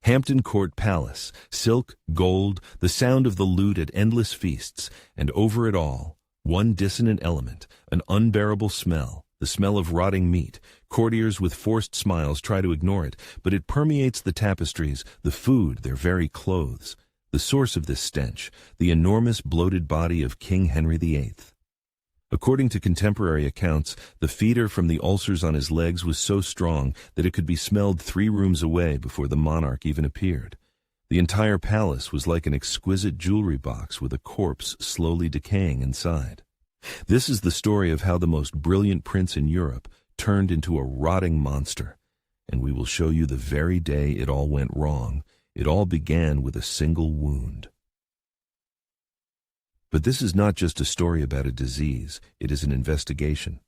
Hampton Court Palace, silk, gold, the sound of the lute at endless feasts, and over it all, one dissonant element, an unbearable smell, the smell of rotting meat. Courtiers with forced smiles try to ignore it, but it permeates the tapestries, the food, their very clothes. The source of this stench, the enormous bloated body of King Henry VIII. According to contemporary accounts, the fever from the ulcers on his legs was so strong that it could be smelled 3 rooms away before the monarch even appeared. The entire palace was like an exquisite jewelry box with a corpse slowly decaying inside. This is the story of how the most brilliant prince in Europe turned into a rotting monster. And we will show you the very day it all went wrong. It all began with a single wound. But this is not just a story about a disease, it is an investigation.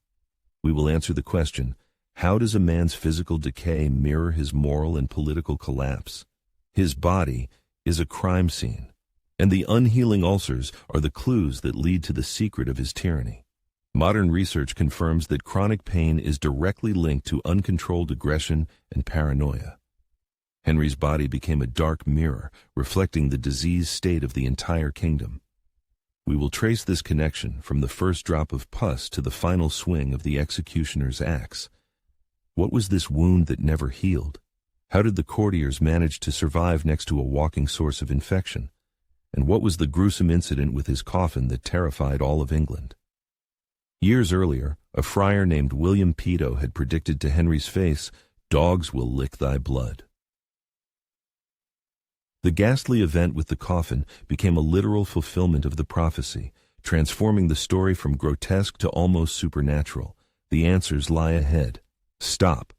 We will answer the question, how does a man's physical decay mirror his moral and political collapse? His body is a crime scene, and the unhealing ulcers are the clues that lead to the secret of his tyranny. Modern research confirms that chronic pain is directly linked to uncontrolled aggression and paranoia. Henry's body became a dark mirror, reflecting the diseased state of the entire kingdom. We will trace this connection from the first drop of pus to the final swing of the executioner's axe. What was this wound that never healed? How did the courtiers manage to survive next to a walking source of infection? And what was the gruesome incident with his coffin that terrified all of England? Years earlier, a friar named William Peto had predicted to Henry's face, "Dogs will lick thy blood." The ghastly event with the coffin became a literal fulfillment of the prophecy, transforming the story from grotesque to almost supernatural. The answers lie ahead. Stop.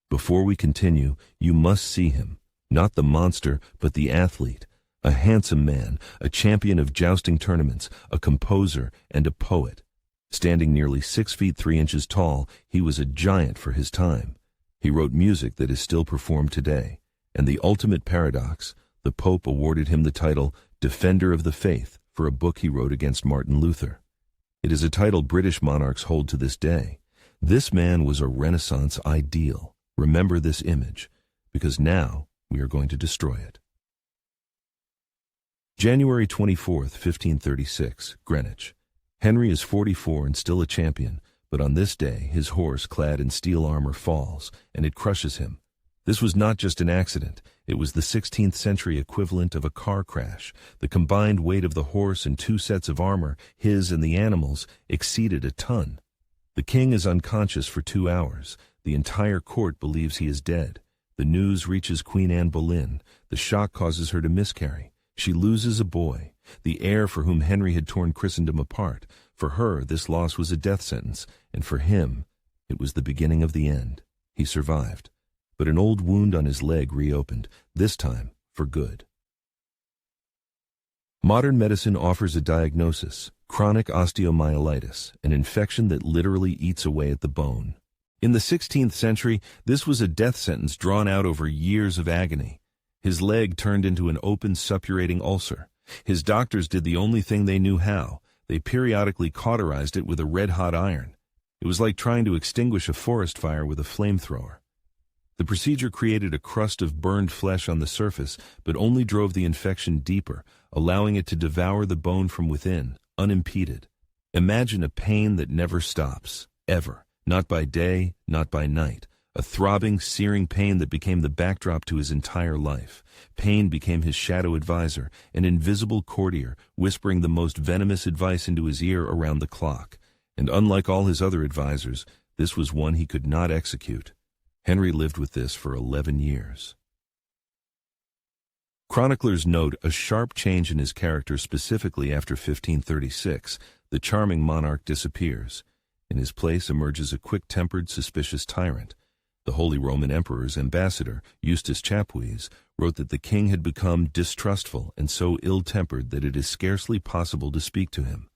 Before we continue, you must see him, not the monster, but the athlete, a handsome man, a champion of jousting tournaments, a composer, and a poet. Standing nearly 6 feet 3 inches tall, he was a giant for his time. He wrote music that is still performed today, and the ultimate paradox, the Pope awarded him the title Defender of the Faith for a book he wrote against Martin Luther. It is a title British monarchs hold to this day. This man was a Renaissance ideal. Remember this image, because now we are going to destroy it. January 24th, 1536, Greenwich. Henry is 44 and still a champion, but on this day his horse, clad in steel armor, falls, and it crushes him. This was not just an accident. It was the 16th century equivalent of a car crash. The combined weight of the horse and 2 sets of armor, his and the animal's, exceeded a ton. The king is unconscious for 2 hours. The entire court believes he is dead. The news reaches Queen Anne Boleyn. The shock causes her to miscarry. She loses a boy, the heir for whom Henry had torn Christendom apart. For her, this loss was a death sentence, and for him, it was the beginning of the end. He survived, but an old wound on his leg reopened, this time for good. Modern medicine offers a diagnosis: chronic osteomyelitis, an infection that literally eats away at the bone. In the 16th century, this was a death sentence drawn out over years of agony. His leg turned into an open, suppurating ulcer. His doctors did the only thing they knew how. They periodically cauterized it with a red-hot iron. It was like trying to extinguish a forest fire with a flamethrower. The procedure created a crust of burned flesh on the surface, but only drove the infection deeper, allowing it to devour the bone from within, unimpeded. Imagine a pain that never stops, ever. Not by day, not by night. A throbbing, searing pain that became the backdrop to his entire life. Pain became his shadow advisor, an invisible courtier, whispering the most venomous advice into his ear around the clock. And unlike all his other advisors, this was one he could not execute. Henry lived with this for 11 years. Chroniclers note a sharp change in his character specifically after 1536. The charming monarch disappears. In his place emerges a quick-tempered, suspicious tyrant. The Holy Roman Emperor's ambassador, Eustace Chapuys, wrote that the king had become distrustful and so ill-tempered that it is scarcely possible to speak to him.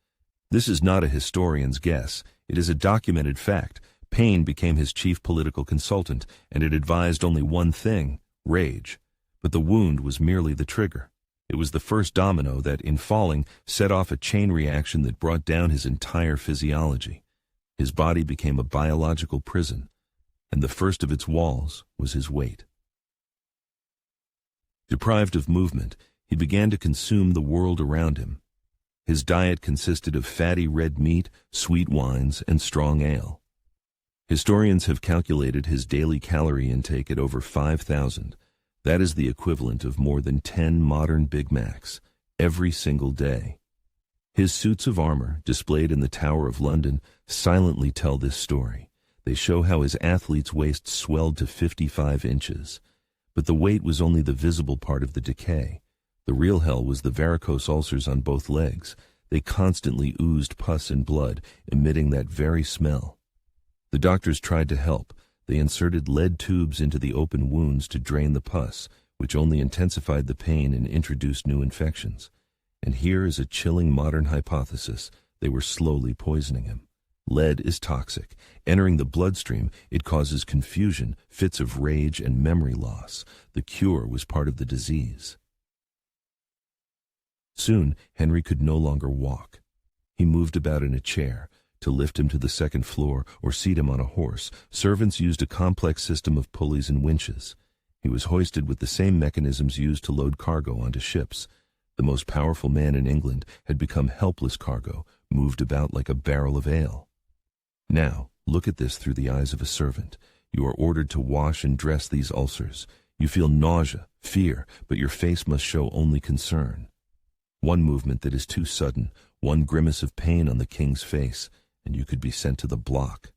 This is not a historian's guess. It is a documented fact. Paine became his chief political consultant, and it advised only one thing: rage. But the wound was merely the trigger. It was the first domino that, in falling, set off a chain reaction that brought down his entire physiology. His body became a biological prison, and the first of its walls was his weight. Deprived of movement, he began to consume the world around him. His diet consisted of fatty red meat, sweet wines, and strong ale. Historians have calculated his daily calorie intake at over 5,000. That is the equivalent of more than 10 modern Big Macs, every single day. His suits of armor, displayed in the Tower of London, silently tell this story. They show how his athlete's waist swelled to 55 inches. But the weight was only the visible part of the decay. The real hell was the varicose ulcers on both legs. They constantly oozed pus and blood, emitting that very smell. The doctors tried to help. They inserted lead tubes into the open wounds to drain the pus, which only intensified the pain and introduced new infections. And here is a chilling modern hypothesis: they were slowly poisoning him. Lead is toxic. Entering the bloodstream, it causes confusion, fits of rage, and memory loss. The cure was part of the disease. Soon, Henry could no longer walk. He moved about in a chair. To lift him to the second floor or seat him on a horse, servants used a complex system of pulleys and winches. He was hoisted with the same mechanisms used to load cargo onto ships. The most powerful man in England had become helpless cargo, moved about like a barrel of ale. Now, look at this through the eyes of a servant. You are ordered to wash and dress these ulcers. You feel nausea, fear, but your face must show only concern. One movement that is too sudden, one grimace of pain on the king's face, and you could be sent to the block.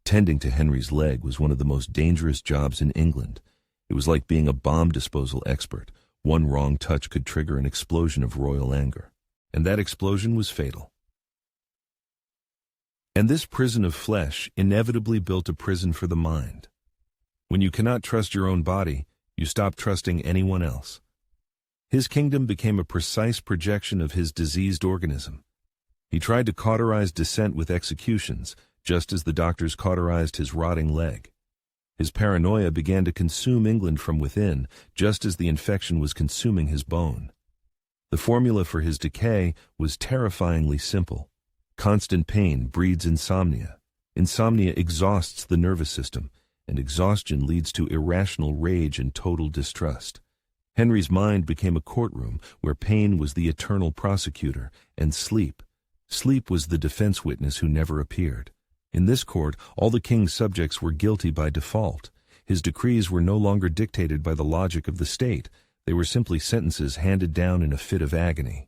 Tending to Henry's leg was one of the most dangerous jobs in England. It was like being a bomb disposal expert. One wrong touch could trigger an explosion of royal anger. And that explosion was fatal. And this prison of flesh inevitably built a prison for the mind. When you cannot trust your own body, you stop trusting anyone else. His kingdom became a precise projection of his diseased organism. He tried to cauterize dissent with executions, just as the doctors cauterized his rotting leg. His paranoia began to consume England from within, just as the infection was consuming his bone. The formula for his decay was terrifyingly simple. Constant pain breeds insomnia. Insomnia exhausts the nervous system, and exhaustion leads to irrational rage and total distrust. Henry's mind became a courtroom where pain was the eternal prosecutor, and sleep was the defense witness who never appeared. In this court, all the king's subjects were guilty by default. His decrees were no longer dictated by the logic of the state. They were simply sentences handed down in a fit of agony.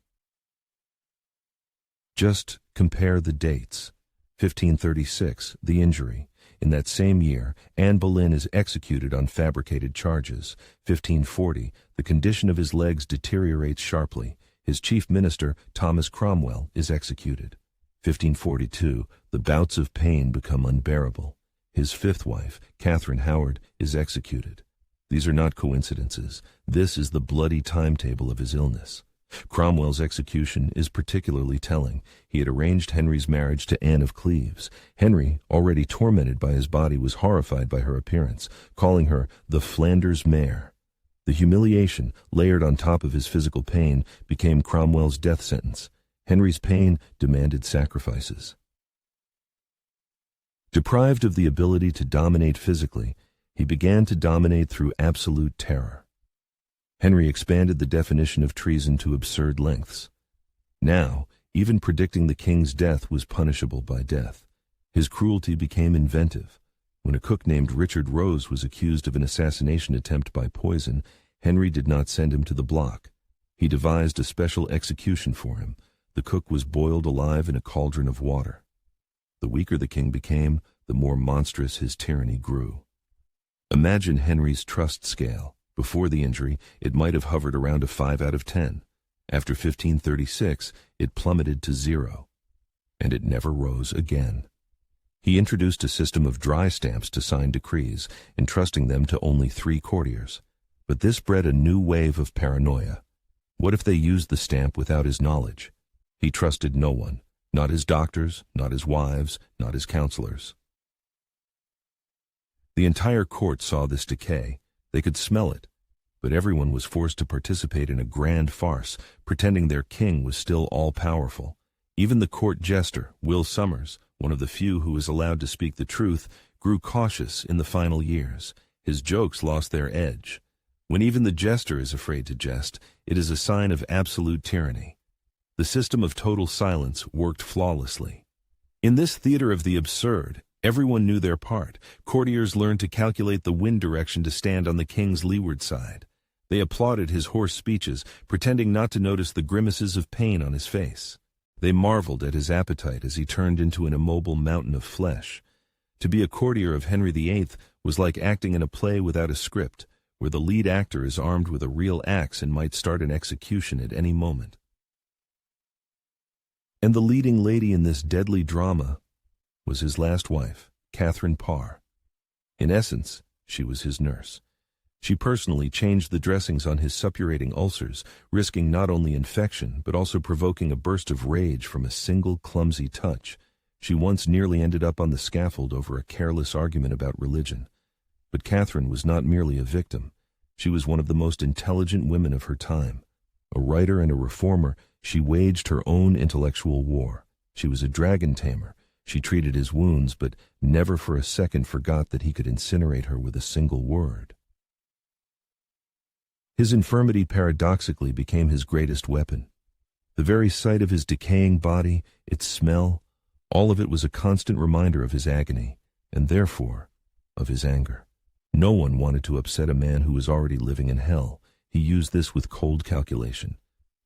Just compare the dates. 1536, the injury. In that same year, Anne Boleyn is executed on fabricated charges. 1540, the condition of his legs deteriorates sharply. His chief minister, Thomas Cromwell, is executed. 1542, the bouts of pain become unbearable. His fifth wife, Catherine Howard, is executed. These are not coincidences. This is the bloody timetable of his illness. Cromwell's execution is particularly telling. He had arranged Henry's marriage to Anne of Cleves. Henry, already tormented by his body, was horrified by her appearance, calling her the Flanders mare. The humiliation, layered on top of his physical pain, became Cromwell's death sentence. Henry's pain demanded sacrifices. Deprived of the ability to dominate physically, he began to dominate through absolute terror. Henry expanded the definition of treason to absurd lengths. Now, even predicting the king's death was punishable by death. His cruelty became inventive. When a cook named Richard Rose was accused of an assassination attempt by poison, Henry did not send him to the block. He devised a special execution for him. The cook was boiled alive in a cauldron of water. The weaker the king became, the more monstrous his tyranny grew. Imagine Henry's trust scale. Before the injury, it might have hovered around a 5 out of 10. After 1536, it plummeted to 0. And it never rose again. He introduced a system of dry stamps to sign decrees, entrusting them to only 3 courtiers. But this bred a new wave of paranoia. What if they used the stamp without his knowledge? He trusted no one, not his doctors, not his wives, not his counselors. The entire court saw this decay. They could smell it. But everyone was forced to participate in a grand farce, pretending their king was still all-powerful. Even the court jester, Will Somers, one of the few who was allowed to speak the truth, grew cautious in the final years. His jokes lost their edge. When even the jester is afraid to jest, it is a sign of absolute tyranny. The system of total silence worked flawlessly. In this theater of the absurd, everyone knew their part. Courtiers learned to calculate the wind direction to stand on the king's leeward side. They applauded his hoarse speeches, pretending not to notice the grimaces of pain on his face. They marveled at his appetite as he turned into an immobile mountain of flesh. To be a courtier of Henry VIII was like acting in a play without a script, where the lead actor is armed with a real axe and might start an execution at any moment. And the leading lady in this deadly drama was his last wife, Catherine Parr. In essence, she was his nurse. She personally changed the dressings on his suppurating ulcers, risking not only infection but also provoking a burst of rage from a single clumsy touch. She once nearly ended up on the scaffold over a careless argument about religion. But Catherine was not merely a victim. She was one of the most intelligent women of her time. A writer and a reformer, she waged her own intellectual war. She was a dragon tamer. She treated his wounds, but never for a second forgot that he could incinerate her with a single word. His infirmity paradoxically became his greatest weapon. The very sight of his decaying body, its smell, all of it was a constant reminder of his agony, and therefore, of his anger. No one wanted to upset a man who was already living in hell. He used this with cold calculation.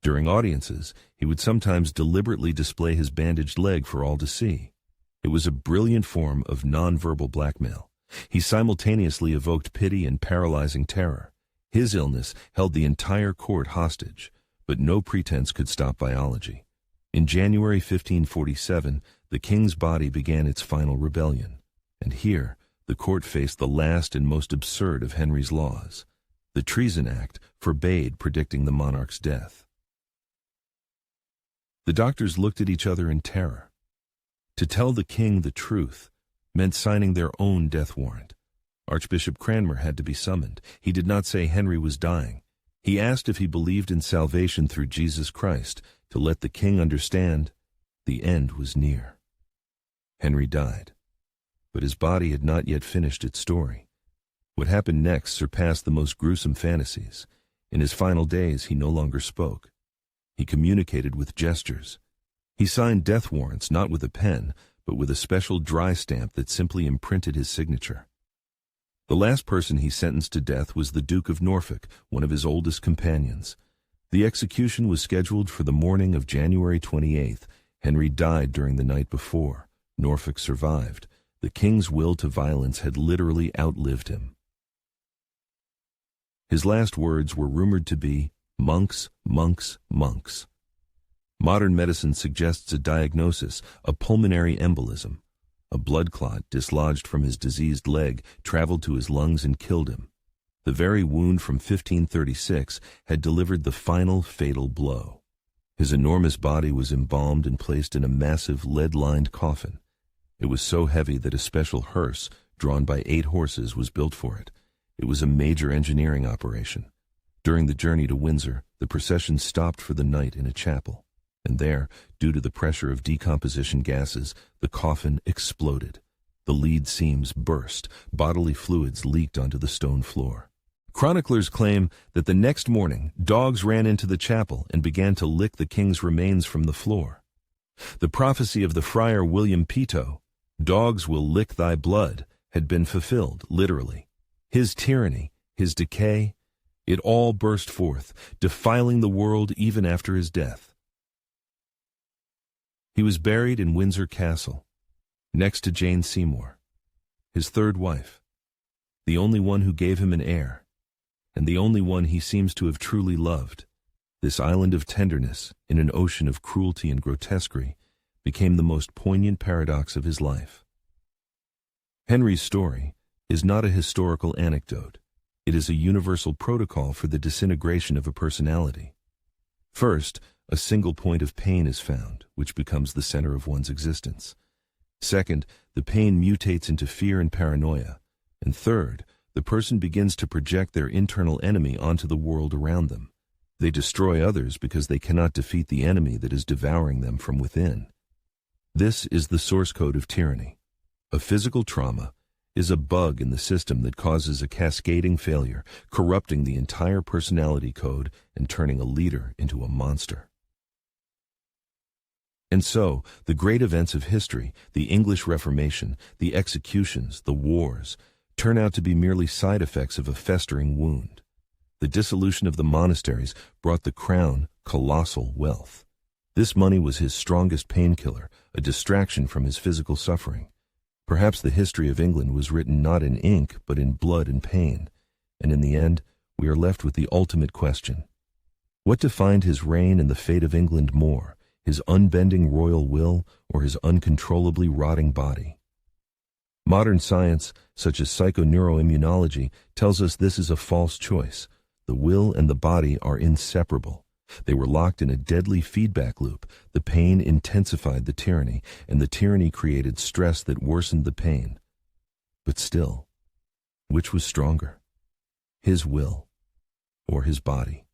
During audiences, he would sometimes deliberately display his bandaged leg for all to see. It was a brilliant form of nonverbal blackmail. He simultaneously evoked pity and paralyzing terror. His illness held the entire court hostage, but no pretense could stop biology. In January 1547, the king's body began its final rebellion, and here the court faced the last and most absurd of Henry's laws. The Treason Act forbade predicting the monarch's death. The doctors looked at each other in terror. To tell the king the truth meant signing their own death warrant. Archbishop Cranmer had to be summoned. He did not say Henry was dying. He asked if he believed in salvation through Jesus Christ, to let the king understand the end was near. Henry died, but his body had not yet finished its story. What happened next surpassed the most gruesome fantasies. In his final days, he no longer spoke. He communicated with gestures. He signed death warrants not with a pen, but with a special dry stamp that simply imprinted his signature. The last person he sentenced to death was the Duke of Norfolk, one of his oldest companions. The execution was scheduled for the morning of January 28th. Henry died during the night before. Norfolk survived. The king's will to violence had literally outlived him. His last words were rumored to be, "Monks, monks, monks." Modern medicine suggests a diagnosis, a pulmonary embolism. A blood clot dislodged from his diseased leg traveled to his lungs and killed him. The very wound from 1536 had delivered the final fatal blow. His enormous body was embalmed and placed in a massive lead-lined coffin. It was so heavy that a special hearse, drawn by 8 horses, was built for it. It was a major engineering operation. During the journey to Windsor, the procession stopped for the night in a chapel. And there, due to the pressure of decomposition gases, the coffin exploded. The lead seams burst. Bodily fluids leaked onto the stone floor. Chroniclers claim that the next morning, dogs ran into the chapel and began to lick the king's remains from the floor. The prophecy of the friar William Peto, "Dogs will lick thy blood," had been fulfilled, literally. His tyranny, his decay, it all burst forth, defiling the world even after his death. He was buried in Windsor Castle, next to Jane Seymour, his third wife, the only one who gave him an heir, and the only one he seems to have truly loved. This island of tenderness, in an ocean of cruelty and grotesquerie, became the most poignant paradox of his life. Henry's story is not a historical anecdote. It is a universal protocol for the disintegration of a personality. First, a single point of pain is found, which becomes the center of one's existence. Second, the pain mutates into fear and paranoia. And third, the person begins to project their internal enemy onto the world around them. They destroy others because they cannot defeat the enemy that is devouring them from within. This is the source code of tyranny. A physical trauma, is a bug in the system that causes a cascading failure, corrupting the entire personality code and turning a leader into a monster. And so, the great events of history, the English Reformation, the executions, the wars, turn out to be merely side effects of a festering wound. The dissolution of the monasteries brought the crown colossal wealth. This money was his strongest painkiller, a distraction from his physical suffering. Perhaps the history of England was written not in ink, but in blood and pain. And in the end, we are left with the ultimate question. What defined his reign and the fate of England more, his unbending royal will or his uncontrollably rotting body? Modern science, such as psychoneuroimmunology, tells us this is a false choice. The will and the body are inseparable. They were locked in a deadly feedback loop. The pain intensified the tyranny, and the tyranny created stress that worsened the pain. But still, which was stronger? His will or his body?